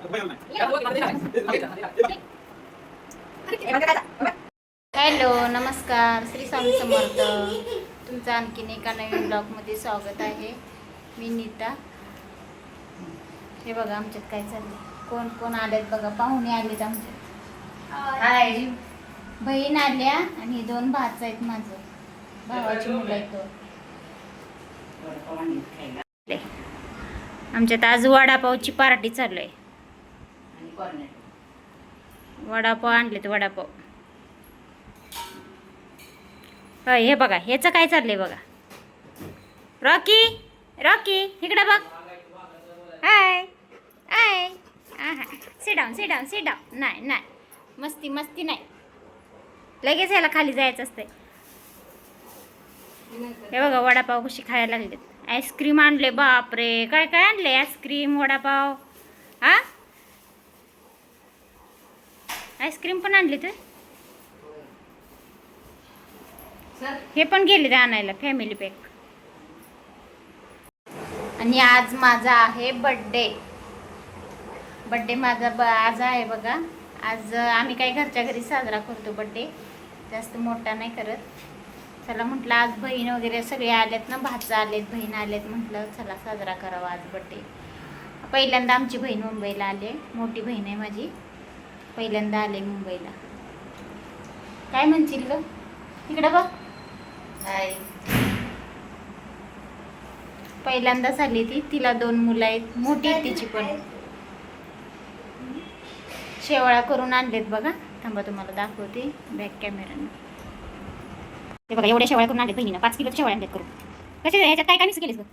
Hello, नमस्कार. श्री स्वामी समर्थ. तुमचं आणखीन एका नवीन ब्लॉगमध्ये स्वागत आहे. मी नीता. हे बघा आमच्यात काय चाललंय. कोण कोण आलेत बघा. पाहुणे आलेत आमच्यात. हाय. बहीण आल्या आणि 2 भाच आहेत माझं. भावाची मुलं आहेत 2. आमच्यात आज वडापावची पार्टी चालू आहे. वडापाव आणलेत. वडापाव. हे बघा, ह्याचं काय चाललंय बघा. रॉकी, रॉकी इकडे बघ. Hi hi. Sit down, sit down, sit down. नाही नाही, मस्ती मस्ती नाही. लगेच ह्याला खाली जायचं असतंय. हे बघा वडापाव कशी खायला लागलेत. आईस्क्रीम आणले. बापरे, काय काय आणले. आईस्क्रीम, वडापाव. हा, आईस्क्रीम पण आणली तर हे पण गेले ते आणायला. Family pack. आणि आज माझा आहे बड्डे. बड्डे माझा आज आहे बघा. आज आम्ही काही घरच्या घरी साजरा करतो बड्डे. जास्त मोठा नाही करत. चला म्हटलं आज बहीण वगैरे सगळे आलेत ना. भाचा आलेत, बहीण आलेत. म्हटलं चला साजरा करावा आज बड्डे. पहिल्यांदा आमची बहीण मुंबईला आले. मोठी बहीण आहे माझी. पहिल्यांदा आले मुंबईला. काय म्हणशील ग. इकडं बघ. पहिल्यांदाच आली ती. तिला 2 मुलं आहेत. मोठी आहे तिची पण. शेवाळा करून आणलेत बघा. थांबा तुम्हाला दाखवते बॅक कॅमेराने. ते बघा एवढ्या शेवाळ्या करून आणलेत बहिणीनं. 5 किलोच्या शेवाळ्या आणलेत करून. कसे ह्याच्यात काय काय मिक्स केलीस बघ.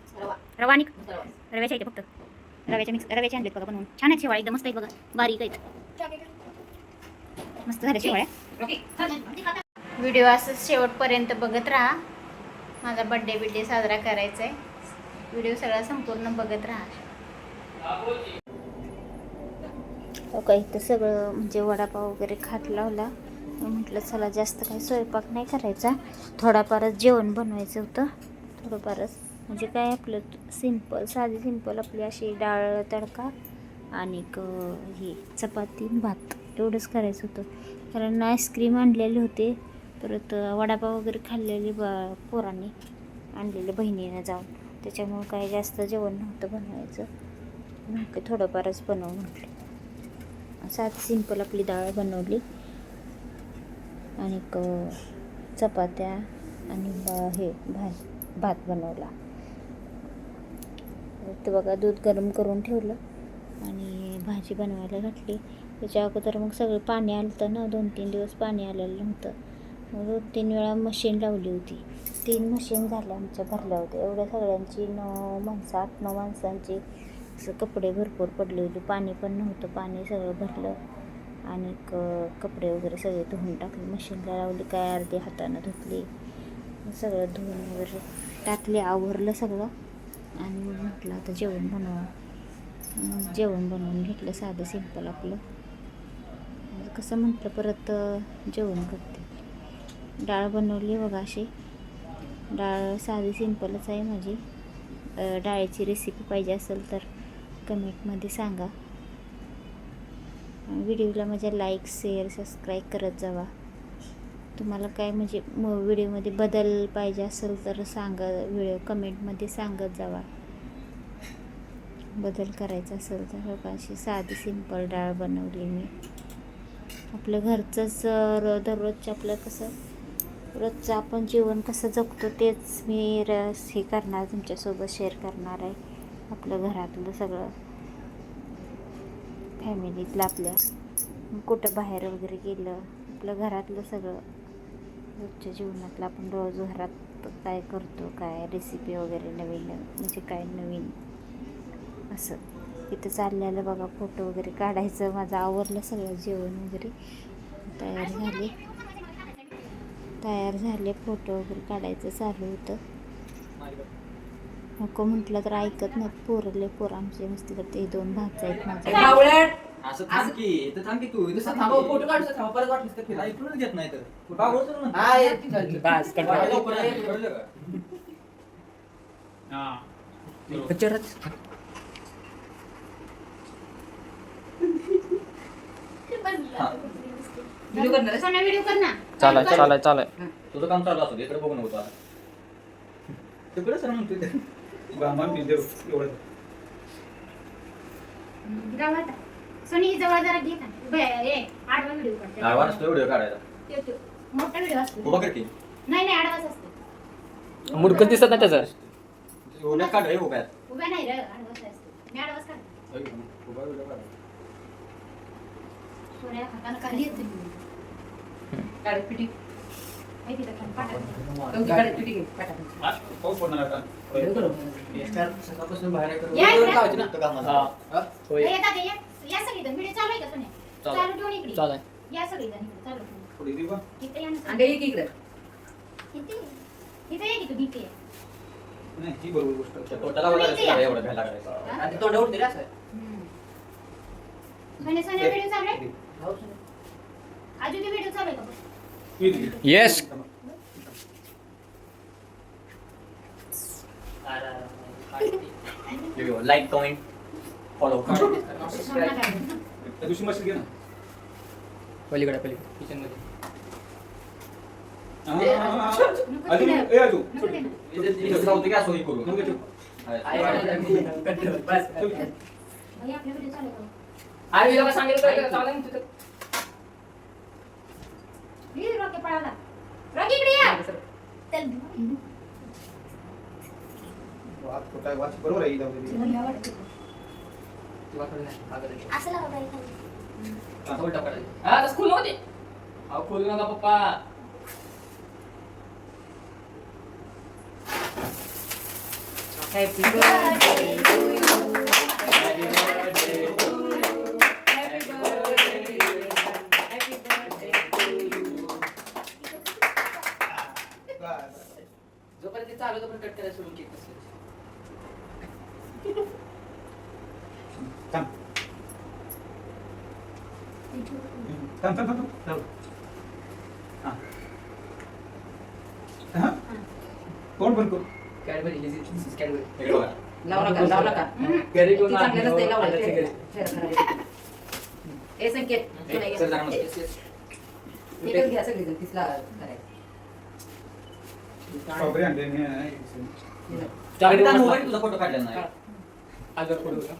रवा आणि रव्याच्या इथे फक्त रव्याचे आणलेत बघा बनवून. छान आहेत शेवाळ्या. एकदम मस्त आहेत बघा. बारीक आहेत. मस्त झाल्या शेवाळ्या. व्हिडिओ असंच शेवटपर्यंत बघत राहा. माझा बड्डे साजरा करायचा आहे. व्हिडिओ सगळा संपूर्ण बघत राहा. ओके, इथं सगळं म्हणजे वडापाव वगैरे खात लावला. म्हटलं चला जास्त काही स्वयंपाक नाही करायचा. थोडाफारच जेवण बनवायचं होतं. थोडंफारच म्हणजे काय आपलं सिंपल, साधी सिंपल आपली अशी डाळ तडका आणि ही चपाती भात एवढंच करायचं होतं. कारण आईस्क्रीम आणलेले होते. परत वडापाव वगैरे खाल्लेले पोरांनी आणलेले बहिणीनं जाऊन. त्याच्यामुळं काही जास्त जेवण नव्हतं बनवायचं. म्हटलं थोडंफारच बनवू म्हटलं. साधी सिंपल आपली डाळ बनवली आणि चपात्या आणि हे भात बनवला. ते बघा दूध गरम करून ठेवलं आणि भाजी बनवायला घातली. त्याच्या अगोदर मग सगळं पाणी आलं होतं ना. 2-3 दिवस पाणी आलेलं नव्हतं. मग 2-3 वेळा मशीन लावली होती. 3 मशीन झाल्या आमच्या भरल्या होत्या. एवढ्या सगळ्यांची 9 माणसं, 8-9 माणसांची असं कपडे भरपूर पडले होते. पाणी पण नव्हतं. पाणी सगळं भरलं आणि कपडे वगैरे सगळे धुवून टाकले. मशीनला लावली. काय अर्धी हातानं धुतली. सगळं धुवून वगैरे टाकले. आवरलं सगळं आणि मग म्हटलं आता जेवण बनवा. जेवण बनवून घेतलं साधं सिंपल आपलं. कसं म्हटलं परत जेवण करते. डाळ बनवली बघा अशी. डाळ साधी सिंपलच आहे माझी. डाळीची रेसिपी पाहिजे असेल तर कमेंटमध्ये सांगा. व्हिडिओला माझ्या लाईक, शेअर, सबस्क्राईब करत जावा. तुम्हाला काय म्हणजे व्हिडिओमध्ये बदल पाहिजे असेल तर सांगा. व्हिडिओ कमेंटमध्ये सांगत जावा. बदल करायचा असेल तर. बघा अशी साधी सिंपल डाळ बनवली मी. आपलं घरचंच दररोजचं आपलं कसं रोजचं आपण जेवण कसं जगतो तेच मी हे करणार, तुमच्यासोबत शेअर करणार आहे. आपलं घरातलं सगळं फॅमिलीतलं आपल्या. कुठं बाहेर वगैरे गेलं आपलं घरातलं सगळं रोजच्या जीवनातलं आपण रोज घरात काय करतो, काय रेसिपी वगैरे नवीन म्हणजे काय नवीन असं. इथं चाललेलं बघा फोटो वगैरे काढायचं. माझं आवरलं सगळं. जेवण वगैरे तयार झाले. फोटो वगैरे काढायचं चालू होतं. नको म्हटलं तर ऐकत नाहीत पोरं. पोरं आमचे मस्ती करते. 2 भाच आहेत माझे. असं थांब की, इथं थांब की तू. इथं थांब. फोटो काढू थांब. परत वाटलं तर फिरा. इकडून घेत नाही तर. बस कंटाळा. हां. पिक्चरच. व्हिडिओ करणार आहेस? सोन्या व्हिडिओ कर ना. चालाय तुझं काम चालू असतं इकडे बघून होतं तिकडे सर म्हणतोय ते. ब्राह्मण बिंदेव एवढं जवळ जा. सोनी जवळ जरा घे का. उभे ये आडवा व्हिडिओ काढते. आडवा नसतो व्हिडिओ काढायचा त्यो मोठा व्हिडिओ असतो. उभा कर की नाही आडवाच असतो. मुडकं दिसत नाही त्याचं. उभ्यात काढ रे उभ्यात उभ्या नाही रे आडवाच असतो. मी आडवाच काढते. उभा व्हिडिओ काढ सोन्या हाताने खाली येते. काढ पिटी माहिती का खाली पाठवते. कमी काढ पिटी घे पाठव. पाऊस पडणार आता व्हिडिओ करू. सकाळपासून बाहेर या इकडे. होय. हे येतात या सगळीजण व्हिडिओ चालू आहे का सोन्या? चालू ठेवून इकडे. चालाय. या सगळीजण इकडे चालू ठेवून. थोडी देऊ का इथे या ना. अंडे एक इकडे इथे ये की तू भीती आहे. नाही ही बरोबर गोष्ट तोटाला वगैरे एवढं घ्यायला करायचं आणि तोंड उडते रे असं सोन्या व्हिडिओ चालू आहे. आजू ते व्हिडिओ चालू आहे का? येस. लाईक कमेंट फॉलो त्या दिवशी मशीन घे ना पलीकडे किचन मध्ये. अजून ए अजून नको दे ना. होते का सोयी करू नको ठेव. भैया आपल्या व्हिडिओ चालू आहे का? आई लोक सांगितलं चालेल ना तिथं. ही रॉकी पळाला. रॉकी इकडे या. चल. वाच खोटा वाच बरोबर आहे इथं असं लावा बाई खाली. उलटा पडायचं. हा स्कूल नव्हते. अहो खोलू नका पप्पा. हॅपी बर्थडे जोपर्यंत चालू तोपर्यंत कट करायला सुरू केक कसं थांब थांब थांब थांब थांब हां हां कोण बंद करू कॅडबरी दिस कॅडबरी. इकडे बघा लावू नका घरी ती घेऊन चांगलं नसतं लावू आणायचं घरी. नका ए संकेत तुला ये. सर, जाणार एकच घ्या सगळेजण तिसला करायचं स्ट्रॉबेरी आणले मी चालेल. मोबाईल तुझा फोटो काढलेला नाही आजवर फोटो का?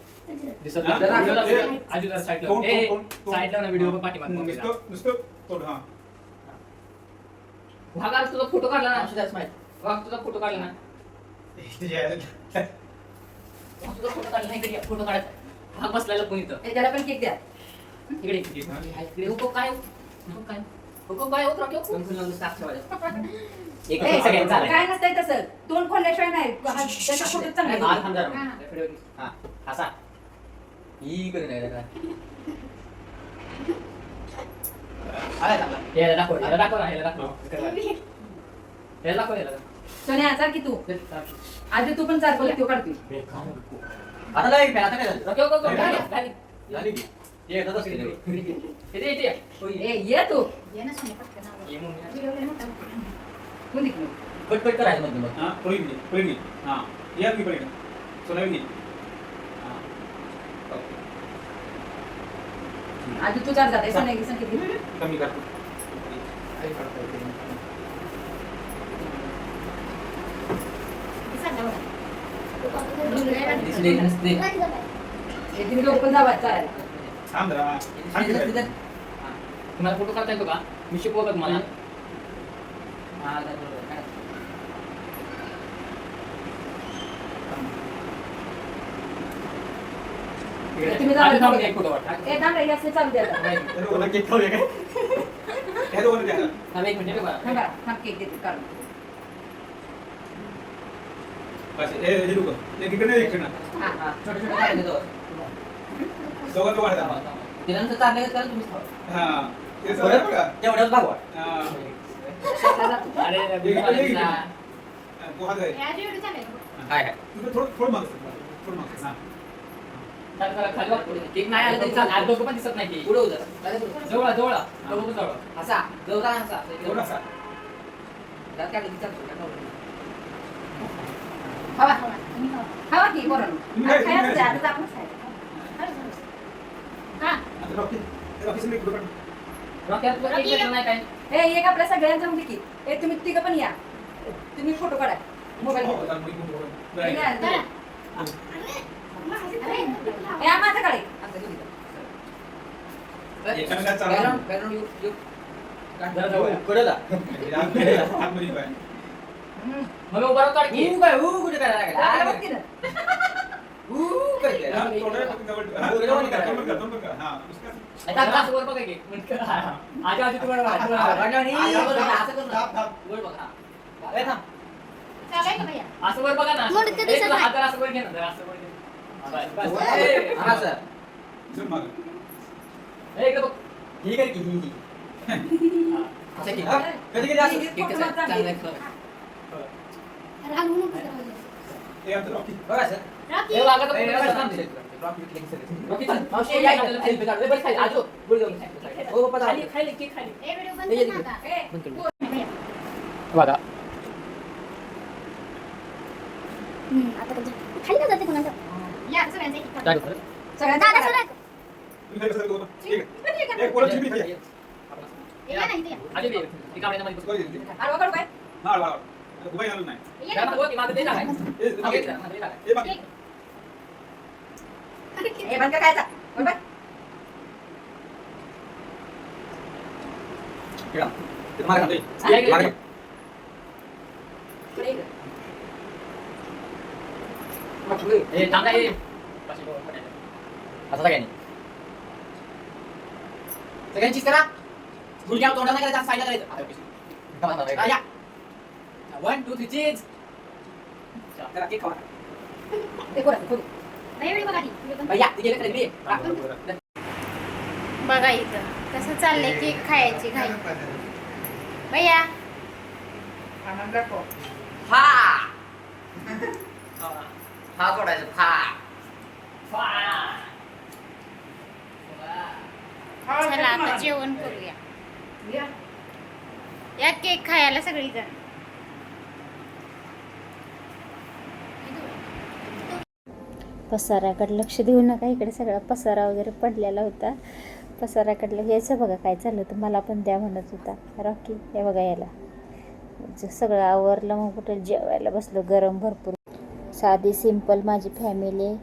दिसत हा? नाही. आजू जरा साईडला. कोण- ए कोण- कोण- साईडला ना व्हिडिओ पाठीमाग मम्मीला. नुसतं थोडं हां भागा तुझा फोटो काढला ना. औषधाच माहित भाग तुझा फोटो काढला ना. भाग तुझा फोटो काढला नाही. इकडे फोटो काढायचा. भाग बसलेला कोण इथं. ए त्याला पण केक द्या इकडे इकडे हुको काय हुको काय होत राखो. एक ए, सगळ्यांचा आलाय. काय नसतंय तसं तोंड खोलल्याशिवाय नाही त्याचा फोटो चांगला हात आहे. थांब जरा. हा. हा हसा ही कधी नाही का आलाय चांगला याला दाखव याला दाखव ना याला दाखव. याला दाखव याला. सोन्या चाल की तू आधी तू पण चाल बोल तो काढतोय आता नाही आता काय झालं ओके ओके ओके. झाली की ये येतात असते इथे इथे होय. ए ये तू ये ना सोन्या पटकन आवर. ये मम्मी. व्हिडिओ लय मोठा होता. तू निघ कट कट करायचं मग मग हां पळी हां या मी पळी सोनाली हां आधी तू चाल जाते सोन्या संकेत घे. कमी करतो दिसत नाही बघा. दिसले नसते. ए तुम्ही लोक पण जावा चालायला थांब जरा थांब जरा. तुम्हाला फोटो काढता येतो का? मी शिकवू का तुम्हाला? तुम्ही आधी थांबा, जावा एक फोटो काढ. ए थांब रे असं चालू द्या आता. त्या दोघांना केक खाऊया काय त्या दोघांना द्या ना. थांब एक मिनिट बघा. थांबा थांब केक देते काढून बस हे लोक एक इकडे नाही इकडे ना हा हा छोटे छोटे काढले तो दोघं दोघं हात त्यानंतर चालले का तुम्ही हां ते सगळं बघा तेवढ्याच भागवा हां शेताला जातो. अरे एक रबी इकडे वाला एक दिसला. इकडे. तू हात घाल. हे आधी व्हिडिओ चालू आहे का? हाय हाय तुझं थोडं मागं थोडं मागं हां चला, चला, खाली बघ. केक नाही आलं तरी चालेल. आज दोघं पण दिसत नाही केक. पुढे उतर जवळ जवळ दोघं जवळ. असा जवळ हसा थोडासा दात काढून तिचा हवा तुम्ही खावा. हवा की बरं तुम्ही काय- खायचं आता आपणच खायचं हळू, हळू. हा आता डॉक्टर ऑफिस में फोटो रॉकी यार तुला केक नाही काय ए एक आपल्या सगळ्यांचा म्हणजे की ए तुम्ही तिघं पण या तुम्ही फोटो काढा मोबाईल घेऊन. ए माझा काढे जरा जवळ या. कडे जा. आतमध्ये काय मग उभा राहतो की कुठे करायला लागला? आपल्याला बघ तिथं. करते. हां थोडं जवळ हां उसका आता असं वर बघा की आजी आजी तुम्हाला असं कर ना. वर बघा ए, थांब. असं वर बघा ना मोडकं दिसत तुला नाही. हात जरा असं वर घे ना जरा असं वर घे बस, बस. ए, हा, सर. झूम मार ए, इकडे बघ ही कर की, ही. असं की हा, कधी कधी असं. केक कसं आहे? चांगलं आहे. ये अंदर रॉकी बघा, सर. ए, वागा तर ए, पुढे बघा, जा. थांब. रॉकी बिकले की सर. रॉकी चल. मावशी या इकडे खाली बिघाड. ए, बस खाली आजो बोल जाऊन हो, पप्पा, खाली जाऊ. खाली केक खाली ए, बघा खाली का जाते कोणाचं सगळ्यांचा दादा काढा. सरळ. तुम्ही काय कसं करतो एक पोरं चिमणी खाली आजी बी ती कामऱ्यामध्ये बस. आडवा काढू काय हां वाह दुबई घालून नाही जरा मागं वळ की, मागं ते टाकाय. ए मागे ते टाक, मागे ते टाकाय. ए बाकी ए बंद कर खायचा बरोबर इकडं. ते मागे थांब. या इकडे. मागे. पुढे इकडे. ए, थांब ना, ए. पाशी बघ, पटायला. असं सगळ्यांनी. सगळ्यांचीच करा. गुडघ्या तोंडाला नाही करायचं, साईडला करायचं. हा, या. 1 2 3 चीज. करा, केक खावा. ते खोडा, खोडू. या, ती गेलं खाली. हा. बघा इथं कसं चाललंय केक खायची घाई भैया आनंद दाखव. हा. हा सोडायचं. हा. चला आता जेवण करूया या. या केक खायला सगळीजण पसाराकडे लक्ष देऊ नका इकडे सगळा पसारा वगैरे पडलेला होता पसाराकडलं यायचं बघा काय चाललं होतं मला पण द्या म्हणत होता रॉकी हे बघा याला सगळं आवरलं मग कुठे जेवायला बसलो गरम भरपूर साधी सिंपल माझी फॅमिली